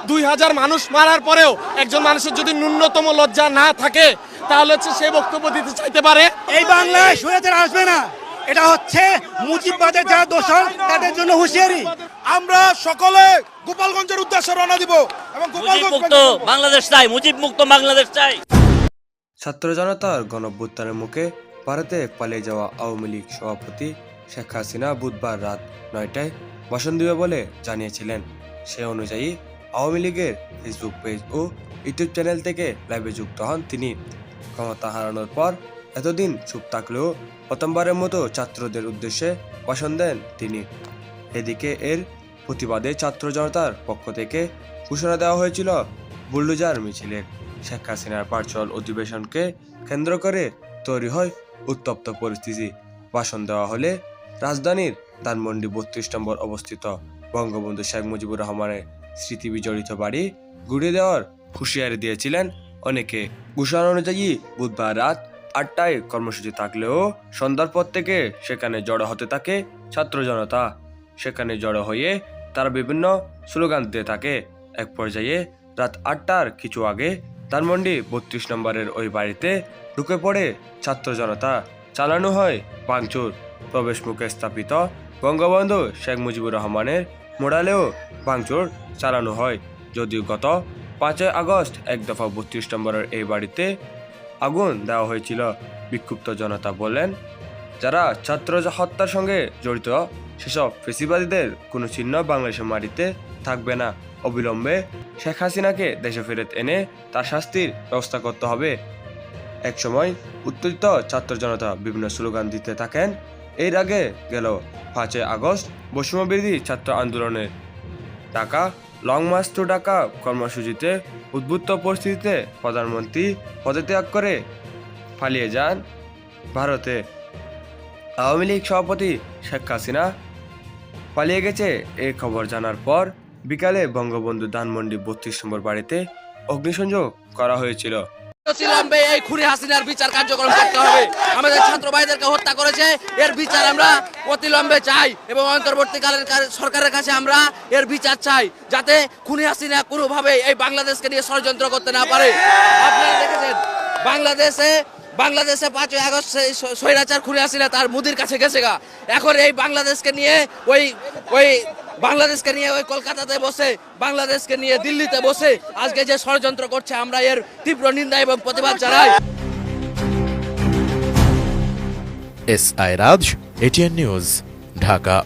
2000 মানুষ মারার পরেও একজন মানুষের যদি ন্যূনতম লজ্জা না থাকে তাহলে হচ্ছে সে বক্তব্য দিতে চাইতে পারে। এই বাংলায় স্বৈরাচার আসবে না, এটা হচ্ছে মুজিববাদের যারা দোষর তাদের জন্য হুঁশিয়ারি। আমরা সকলে গোপালগঞ্জের উদ্দেশ্যে রওনা দিব এবং মুক্ত বাংলাদেশ চাই, মুজিব মুক্ত বাংলাদেশ চাই। ছাত্র জনতার গণঅভ্যুত্থানের মুখে ভারতে পালিয়ে যাওয়া আওয়ামী লীগ সভাপতি শেখ হাসিনা বুধবার রাত 9টায় ভাষণ দিবে বলে জানিয়েছিলেন। সে অনুযায়ী আওয়ামী লীগের ফেসবুক পেজ ও ইউটিউব চ্যানেল থেকে লাইভে যুক্ত হন তিনি। ক্ষমতা হারানোর পর এতদিন চুপ থাকলেও প্রথমবারের মতো ছাত্রদের উদ্দেশ্যে ভাষণ দেন তিনি। এদিকে এর প্রতিবাদে ছাত্র জনতার পক্ষ থেকে ঘোষণা দেওয়া হয়েছিল বুলডোজার মিছিলের। শেখ হাসিনার ভার্চুয়াল অধিবেশনকে কেন্দ্র করে তৈরি হয় উত্তপ্ত পরিস্থিতি। ভাষণ দেওয়া হলে রাজধানীর ধানমন্ডি 32 নম্বর অবস্থিত বঙ্গবন্ধু শেখ মুজিবুর রহমানের স্মৃতি বিজড়িত বাড়ি গুড়িয়ে দেওয়ার হুঁশিয়ারি দিয়েছিলেন অনেকে। ঘোষণা অনুযায়ী বুধবার রাত 8টায় কর্মসূচি থাকলেও সন্ধ্যার পর থেকে সেখানে জড়ো হতে থাকে ছাত্র জনতা। সেখানে জড়ো হয়ে তারা বিভিন্ন স্লোগান দিতে থাকে। এক পর্যায়ে রাত 8টার কিছু আগে ধানমন্ডি 32 নম্বরের ওই বাড়িতে ঢুকে পড়ে ছাত্র জনতা। চালানো হয় ভাঙচুর। প্রবেশ মুখে স্থাপিত বঙ্গবন্ধু শেখ মুজিবুর রহমানের মোড়ালেও ভাঙচুর চালানো হয়। যদিও গত 5 আগস্ট এক দফা 32 নম্বরের এই বাড়িতে আগুন দেওয়া হয়েছিল। বিক্ষুব্ধ জনতা বলেন, যারা ছাত্র হত্যার সঙ্গে জড়িত সেসব ফেসিবাদীদের কোনো চিহ্ন বাংলাদেশের মাটিতে থাকবে না। অবিলম্বে শেখ হাসিনাকে দেশে ফেরত এনে তার শাস্তির ব্যবস্থা করতে হবে। একসময় উত্তেজিত ছাত্র জনতা বিভিন্ন স্লোগান দিতে থাকেন। এর আগে গেল 5 আগস্ট বৈষম্যবিরোধী ছাত্র আন্দোলনের Dhaka long march to Dhaka কর্মসূচিতে উদ্বুদ্ধ পরিস্থিতিতে প্রধানমন্ত্রী পদত্যাগ করে পালিয়ে যান ভারতে। আওয়ামী লীগ সভাপতি শেখ হাসিনা পালিয়ে গেছে এই খবর জানার পর বিকালে বঙ্গবন্ধু ধানমন্ডি 32 নম্বর বাড়িতে অগ্নিসংযোগ করা হয়েছিল। অবিলম্বে এই খুনি হাসিনার বিচার কার্যক্রম করতে হবে। আমাদের ছাত্র ভাইদেরকে হত্যা করেছে, এর বিচার আমরা অবিলম্বে চাই এবং অন্তর্বর্তীকালীন সরকারের কাছে আমরা এর বিচার চাই, যাতে খুনি হাসিনা কোনোভাবে এই বাংলাদেশকে নিয়ে ষড়যন্ত্র করতে না পারে। আপনারা দেখেছেন বাংলাদেশে 5 আগস্ট স্বৈরাচার খুনি হাসিনা তার মুদির কাছে গেছে গা। এখন এই বাংলাদেশকে নিয়ে ওই কলকাতাতে বসে, বাংলাদেশকে নিয়ে দিল্লিতে বসে আজকে যে ষড়যন্ত্র করছে, আমরা এর তীব্র নিন্দা এবং প্রতিবাদ জানাই। SI রাজ, ATN নিউজ, ঢাকা।